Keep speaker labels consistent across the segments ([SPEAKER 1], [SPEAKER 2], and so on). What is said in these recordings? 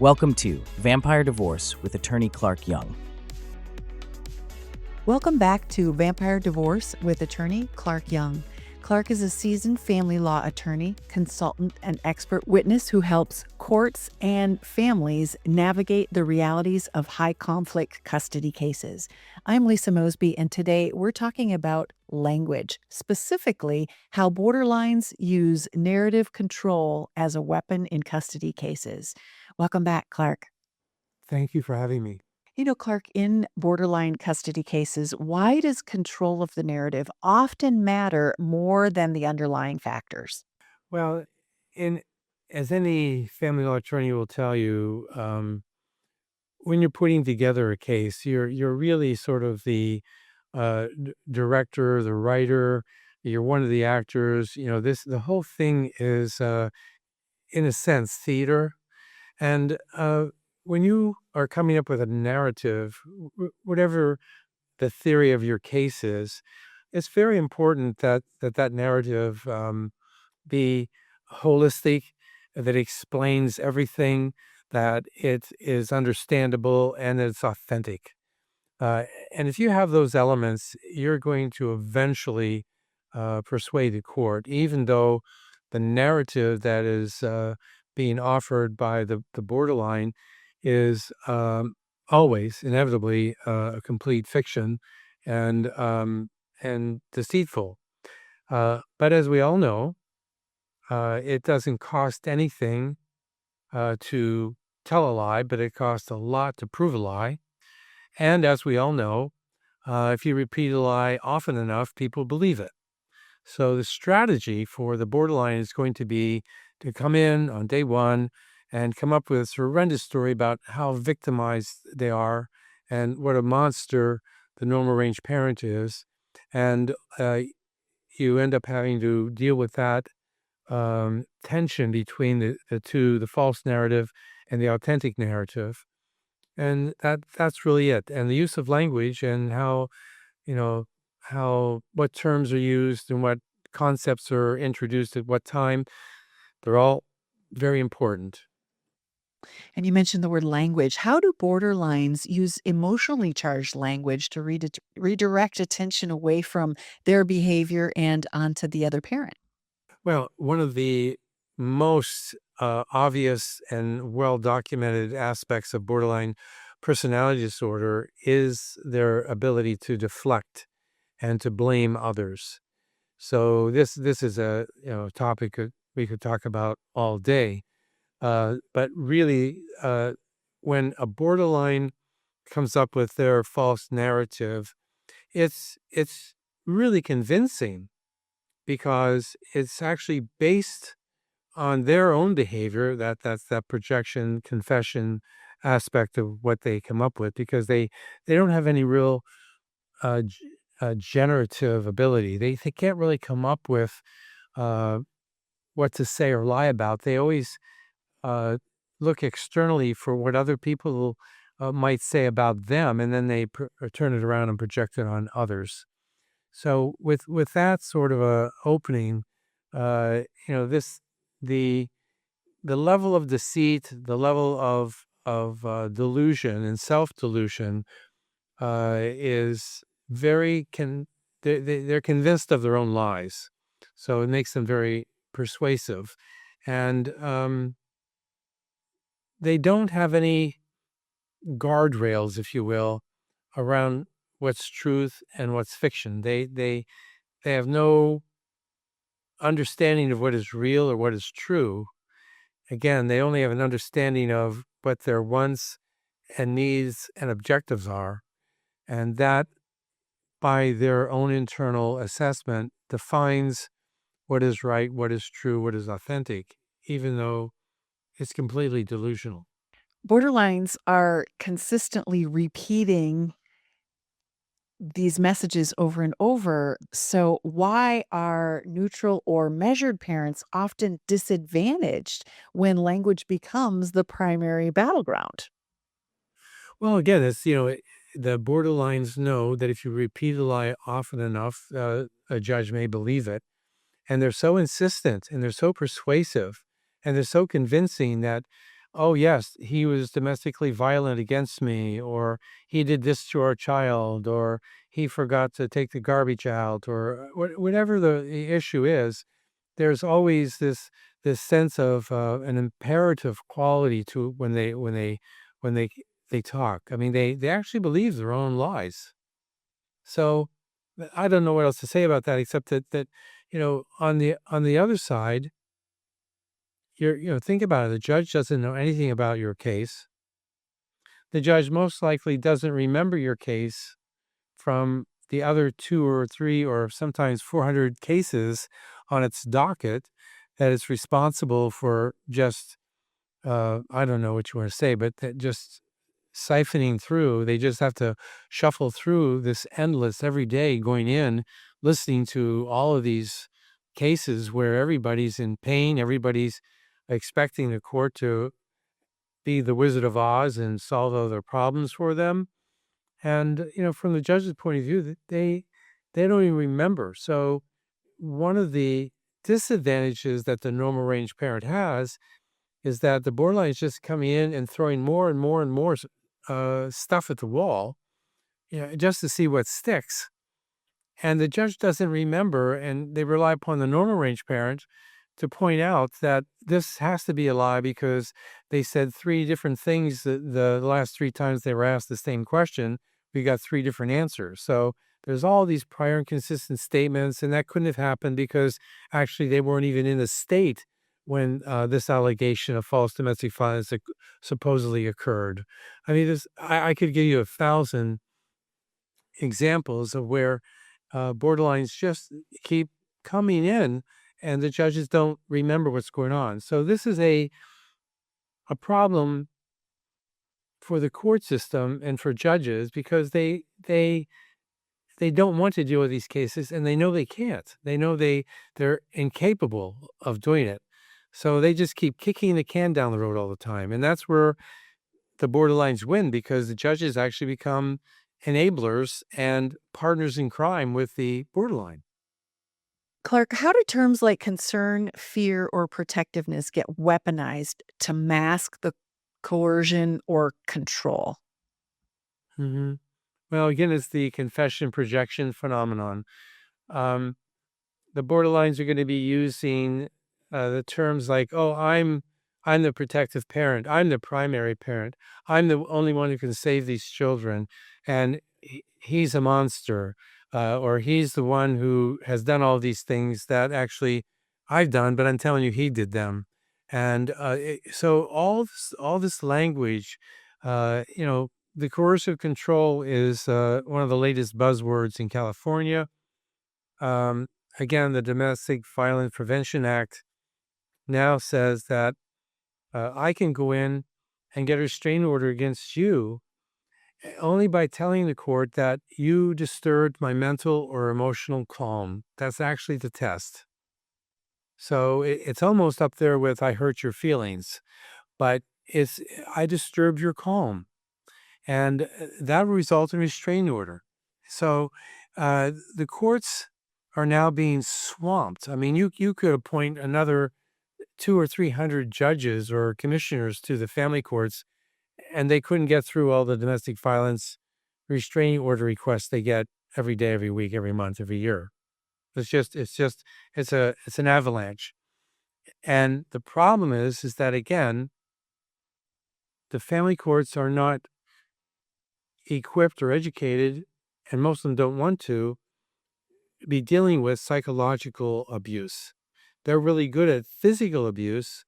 [SPEAKER 1] Welcome to Vampire Divorce with attorney Clarke Young.
[SPEAKER 2] Welcome back to Vampire Divorce with attorney Clarke Young. Clarke is a seasoned family law attorney, consultant, and expert witness who helps courts and families navigate the realities of high-conflict custody cases. I'm Lisa Mosby, and today we're talking about language, specifically how borderlines use narrative control as a weapon in custody cases. Welcome back, Clarke.
[SPEAKER 3] Thank you for having me.
[SPEAKER 2] Clarke, in borderline custody cases, why does control of the narrative often matter more than the underlying factors?
[SPEAKER 3] Well, in as any family law attorney will tell you, when you're putting together a case, you're really sort of the director, the writer. You're one of the actors. The whole thing is, in a sense, theater. And when you are coming up with a narrative, whatever the theory of your case is, it's very important that narrative be holistic, that explains everything, that it is understandable, and that it's authentic. And if you have those elements, you're going to eventually persuade the court, even though the narrative that is being offered by the borderline is always inevitably a complete fiction and deceitful. But as we all know, it doesn't cost anything to tell a lie, but it costs a lot to prove a lie. And as we all know, if you repeat a lie often enough, people believe it. So the strategy for the borderline is going to be to come in on day one and come up with a horrendous story about how victimized they are and what a monster the normal range parent is. And you end up having to deal with that tension between the two, the false narrative and the authentic narrative. And that's really it. And the use of language and what terms are used and what concepts are introduced at what time, they're all very important.
[SPEAKER 2] And you mentioned the word language. How do borderlines use emotionally charged language to redirect attention away from their behavior and onto the other parent?
[SPEAKER 3] Well, one of the most obvious and well documented aspects of borderline personality disorder is their ability to deflect and to blame others. So this is a topic that we could talk about all day. But really, when a borderline comes up with their false narrative, it's really convincing because it's actually based on their own behavior. That's that projection, confession aspect of what they come up with, because they don't have any real generative ability. They can't really come up with what to say or lie about. They always look externally for what other people might say about them, and then they turn it around and project it on others. So with that sort of a opening, this the level of deceit, the level of delusion and self delusion is very they're convinced of their own lies, so it makes them very persuasive, and they don't have any guardrails, if you will, around what's truth and what's fiction. They have no understanding of what is real or what is true. Again, they only have an understanding of what their wants and needs and objectives are, and that, by their own internal assessment, defines what is right, what is true, what is authentic, even though it's completely delusional.
[SPEAKER 2] Borderlines are consistently repeating these messages over and over. So, why are neutral or measured parents often disadvantaged when language becomes the primary battleground?
[SPEAKER 3] Well, again, the borderlines know that if you repeat a lie often enough, a judge may believe it. And they're so insistent and they're so persuasive and they're so convincing that oh, yes, he was domestically violent against me, or he did this to our child, or he forgot to take the garbage out, or whatever the issue is, there's always this sense of an imperative quality to when they talk. I mean, they actually believe their own lies. So I don't know what else to say about that except that on the other side, think about it. The judge doesn't know anything about your case. The judge most likely doesn't remember your case from the other two or three or sometimes 400 cases on its docket that is responsible for just, I don't know what you want to say, but that just siphoning through. They just have to shuffle through this endless every day going in, listening to all of these cases where everybody's in pain, everybody's expecting the court to be the Wizard of Oz and solve all their problems for them. And, from the judge's point of view, that they don't even remember. So one of the disadvantages that the normal range parent has is that the borderline is just coming in and throwing more and more and more stuff at the wall, just to see what sticks. And the judge doesn't remember, and they rely upon the normal range parent to point out that this has to be a lie because they said three different things the last three times they were asked the same question. We got three different answers. So there's all these prior inconsistent statements, and that couldn't have happened because actually they weren't even in the state when this allegation of false domestic violence supposedly occurred. I mean, I could give you 1,000 examples of where borderlines just keep coming in and the judges don't remember what's going on. So this is a problem for the court system and for judges because they don't want to deal with these cases and they know they can't. They know they're incapable of doing it. So they just keep kicking the can down the road all the time. And that's where the borderlines win because the judges actually become enablers and partners in crime with the borderline.
[SPEAKER 2] Clark, how do terms like concern, fear, or protectiveness get weaponized to mask the coercion or control?
[SPEAKER 3] Hmm. Well, again, it's the confession projection phenomenon. Um, the borderlines are going to be using the terms like, "Oh, I'm the protective parent. I'm the primary parent. I'm the only one who can save these children, and he's a monster, or he's the one who has done all these things that actually I've done, but I'm telling you, he did them." And so all this language, the coercive control is one of the latest buzzwords in California. Um, Again, the Domestic Violence Prevention Act now says that I can go in and get a restraining order against you only by telling the court that you disturbed my mental or emotional calm. That's actually the test. So it's almost up there with I hurt your feelings, but it's I disturbed your calm. And that will result in a restraining order. So the courts are now being swamped. I mean, you could appoint another two or 300 judges or commissioners to the family courts, and they couldn't get through all the domestic violence restraining order requests they get every day, every week, every month, every year. It's an avalanche. And the problem is that again, the family courts are not equipped or educated, and most of them don't want to be dealing with psychological abuse. They're really good at physical abuse,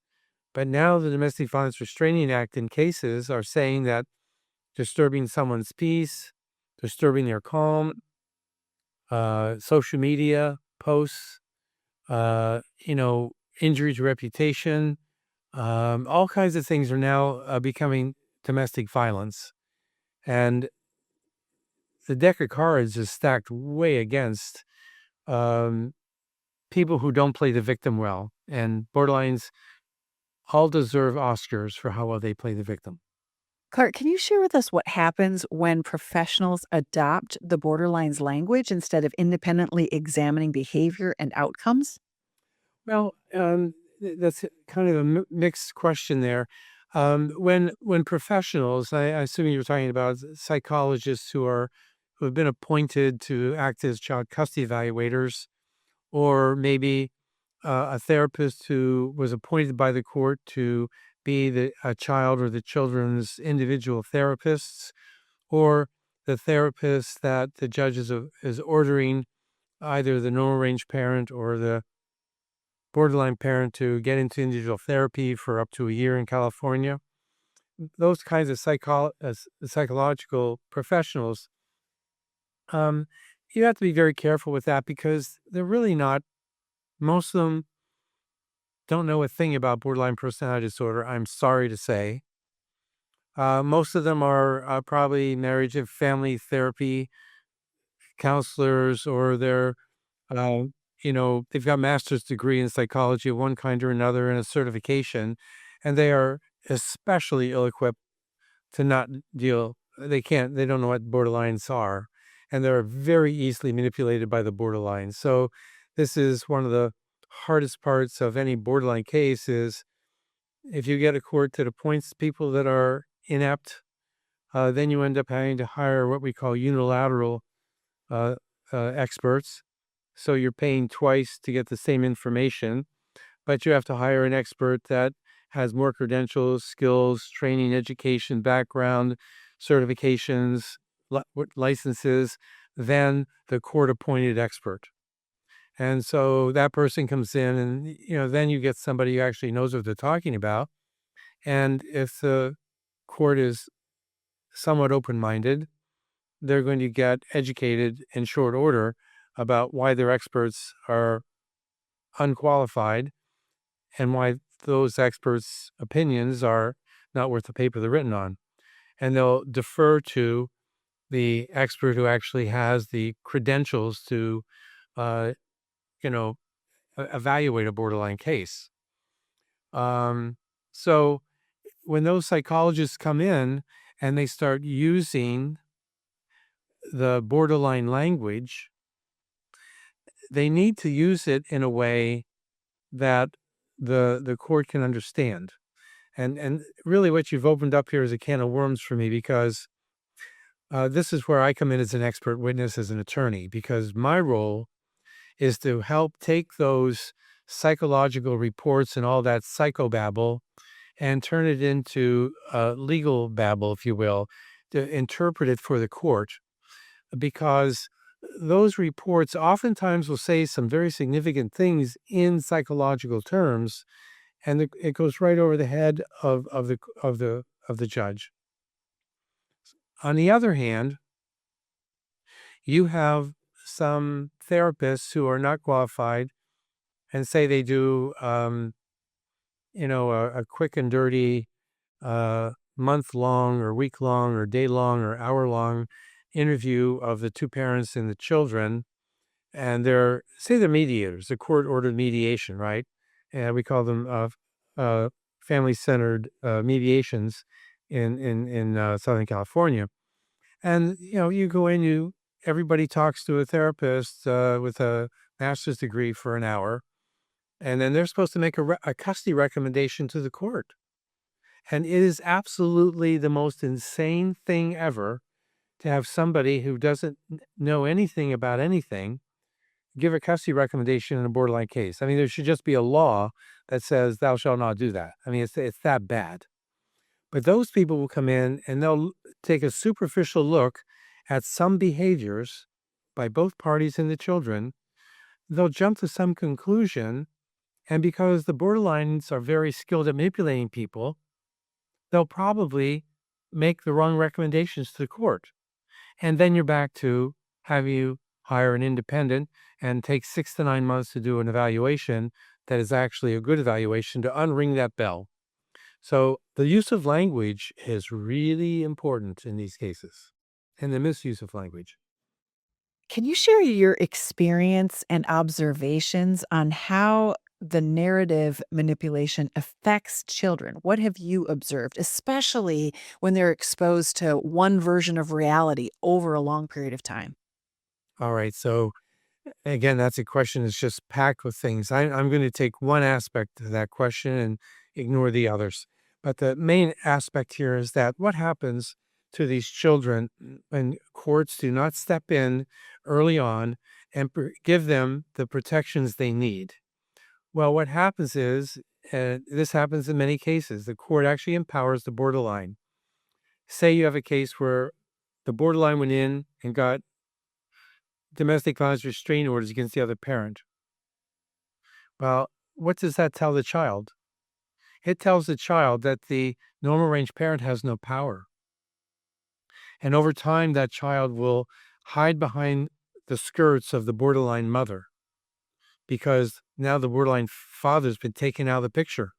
[SPEAKER 3] but now the Domestic Violence Restraining Act in cases are saying that disturbing someone's peace, disturbing their calm, social media posts, injury to reputation, all kinds of things are now becoming domestic violence. And the deck of cards is stacked way against um, people who don't play the victim well. And borderlines all deserve Oscars for how well they play the victim.
[SPEAKER 2] Clark, can you share with us what happens when professionals adopt the borderlines language instead of independently examining behavior and outcomes?
[SPEAKER 3] Well, that's kind of a mixed question there. When professionals, I assume you're talking about psychologists who have been appointed to act as child custody evaluators, or maybe a therapist who was appointed by the court to be a child or the children's individual therapists, or the therapist that the judge is ordering either the normal range parent or the borderline parent to get into individual therapy for up to a year in California. Those kinds of psychological professionals, um, you have to be very careful with that because they're really not, most of them don't know a thing about borderline personality disorder, I'm sorry to say. Most of them are probably marriage and family therapy counselors, or uh, they've got master's degree in psychology of one kind or another and a certification, and they are especially ill-equipped to not deal. They don't know what borderlines are, and they're very easily manipulated by the borderline. So this is one of the hardest parts of any borderline case is if you get a court that appoints people that are inept, then you end up having to hire what we call unilateral uh, experts. So you're paying twice to get the same information, but you have to hire an expert that has more credentials, skills, training, education, background, certifications, licenses than the court appointed expert. And so that person comes in and, then you get somebody who actually knows what they're talking about. And if the court is somewhat open-minded, they're going to get educated in short order about why their experts are unqualified and why those experts' opinions are not worth the paper they're written on. And they'll defer to the expert who actually has the credentials to, uh, you know, evaluate a borderline case. So when those psychologists come in and they start using the borderline language, they need to use it in a way that the court can understand. And really what you've opened up here is a can of worms for me because this is where I come in as an expert witness, as an attorney, because my role is to help take those psychological reports and all that psychobabble and turn it into legal babble, if you will, to interpret it for the court. Because those reports oftentimes will say some very significant things in psychological terms, and it goes right over the head of the judge. On the other hand, you have some therapists who are not qualified and say they do, a quick and dirty month long or week long or day long or hour long interview of the two parents and the children. And they're mediators, the court ordered mediation, right? And we call them family centered mediations in Southern California. And you go in, everybody talks to a therapist with a master's degree for an hour, and then they're supposed to make a custody recommendation to the court. And it is absolutely the most insane thing ever to have somebody who doesn't know anything about anything give a custody recommendation in a borderline case. I mean, there should just be a law that says thou shalt not do that. I mean, it's that bad. But those people will come in and they'll take a superficial look at some behaviors by both parties and the children. They'll jump to some conclusion. And because the borderlines are very skilled at manipulating people, they'll probably make the wrong recommendations to the court. And then you're back to have you hire an independent and take 6 to 9 months to do an evaluation that is actually a good evaluation to unring that bell. So the use of language is really important in these cases, and the misuse of language.
[SPEAKER 2] Can you share your experience and observations on how the narrative manipulation affects children? What have you observed, especially when they're exposed to one version of reality over a long period of time?
[SPEAKER 3] All right. So again, that's a question that's just packed with things. I'm going to take one aspect of that question and ignore the others. But the main aspect here is that what happens to these children when courts do not step in early on and give them the protections they need? Well, what happens is, this happens in many cases, the court actually empowers the borderline. Say you have a case where the borderline went in and got domestic violence restraining orders against the other parent. Well, what does that tell the child? It tells the child that the normal range parent has no power. And over time, that child will hide behind the skirts of the borderline mother because now the borderline father's been taken out of the picture.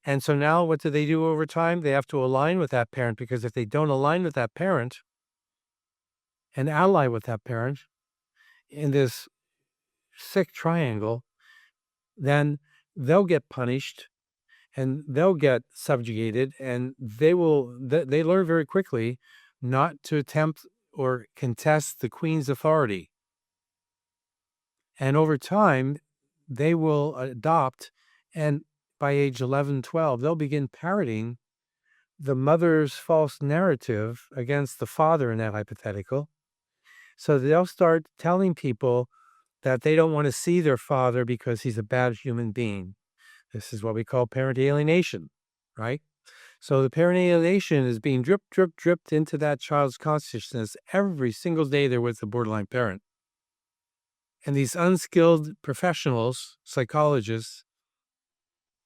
[SPEAKER 3] And so now what do they do over time? They have to align with that parent, because if they don't align with that parent and ally with that parent in this sick triangle, then they'll get punished and they'll get subjugated, and they learn very quickly not to attempt or contest the queen's authority. And over time, they will adopt, and by age 11, 12, they'll begin parroting the mother's false narrative against the father in that hypothetical. So they'll start telling people that they don't want to see their father because he's a bad human being. This is what we call parent alienation, right? So the parent alienation is being dripped into that child's consciousness every single day they're with the borderline parent. And these unskilled professionals, psychologists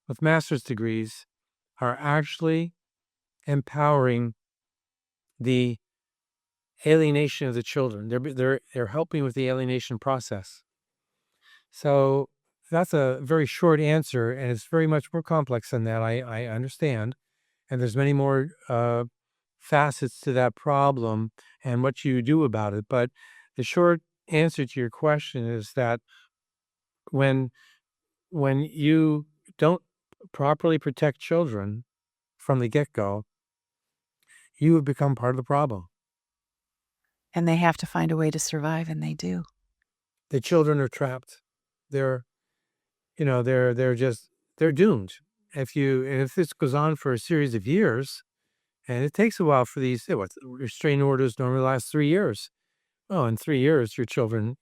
[SPEAKER 3] with master's degrees, are actually empowering the alienation of the children. They're helping with the alienation process. So that's a very short answer, and it's very much more complex than that. I understand, and there's many more facets to that problem and what you do about it. But the short answer to your question is that when you don't properly protect children from the get-go, you have become part of the problem.
[SPEAKER 2] And they have to find a way to survive, and they do.
[SPEAKER 3] The children are trapped. They're they're doomed. If this goes on for a series of years, and it takes a while for these restraining orders normally last 3 years. Well, in 3 years, your children,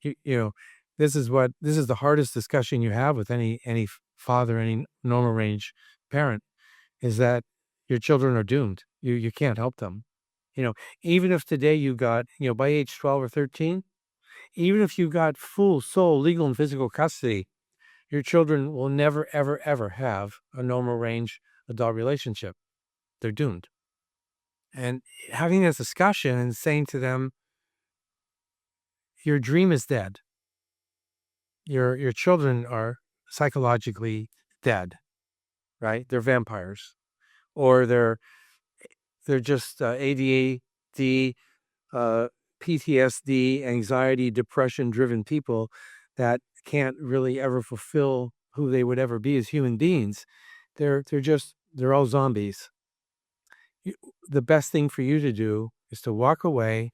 [SPEAKER 3] this is the hardest discussion you have with any father, any normal range parent, is that your children are doomed. You can't help them. Even if today you got, by age 12 or 13, even if you got full sole legal and physical custody, your children will never, ever, ever have a normal range adult relationship. They're doomed. And having this discussion and saying to them, your dream is dead. Your children are psychologically dead, right? They're vampires, or they're just ADHD, PTSD, anxiety, depression-driven people that can't really ever fulfill who they would ever be as human beings. They're all zombies. The best thing for you to do is to walk away,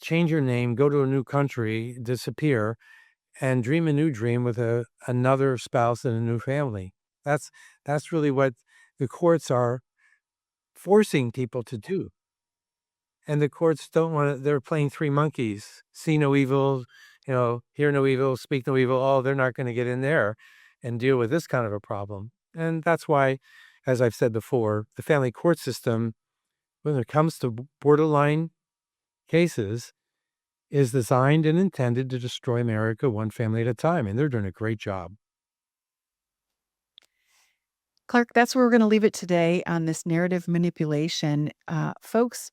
[SPEAKER 3] change your name, go to a new country, disappear, and dream a new dream with another spouse and a new family. That's really what the courts are forcing people to do. And the courts don't want to, they're playing three monkeys: see no evil, hear no evil, speak no evil. Oh, they're not going to get in there and deal with this kind of a problem. And that's why, as I've said before, the family court system, when it comes to borderline cases, is designed and intended to destroy America one family at a time. And they're doing a great job.
[SPEAKER 2] Clarke, that's where we're going to leave it today on this narrative manipulation. Folks,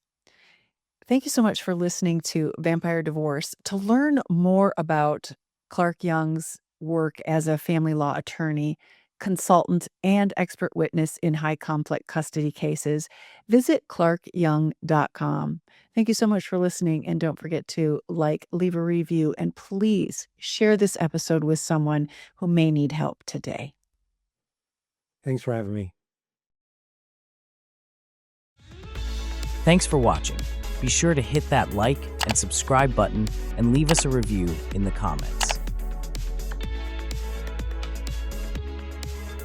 [SPEAKER 2] thank you so much for listening to Vampire Divorce. To learn more about Clarke Young's work as a family law attorney, consultant, and expert witness in high complex custody cases, visit clarkeyoung.com. Thank you so much for listening, and don't forget to leave a review, and please share this episode with someone who may need help today.
[SPEAKER 3] Thanks for having me.
[SPEAKER 1] Thanks for watching. Be sure to hit that like and subscribe button and leave us a review in the comments.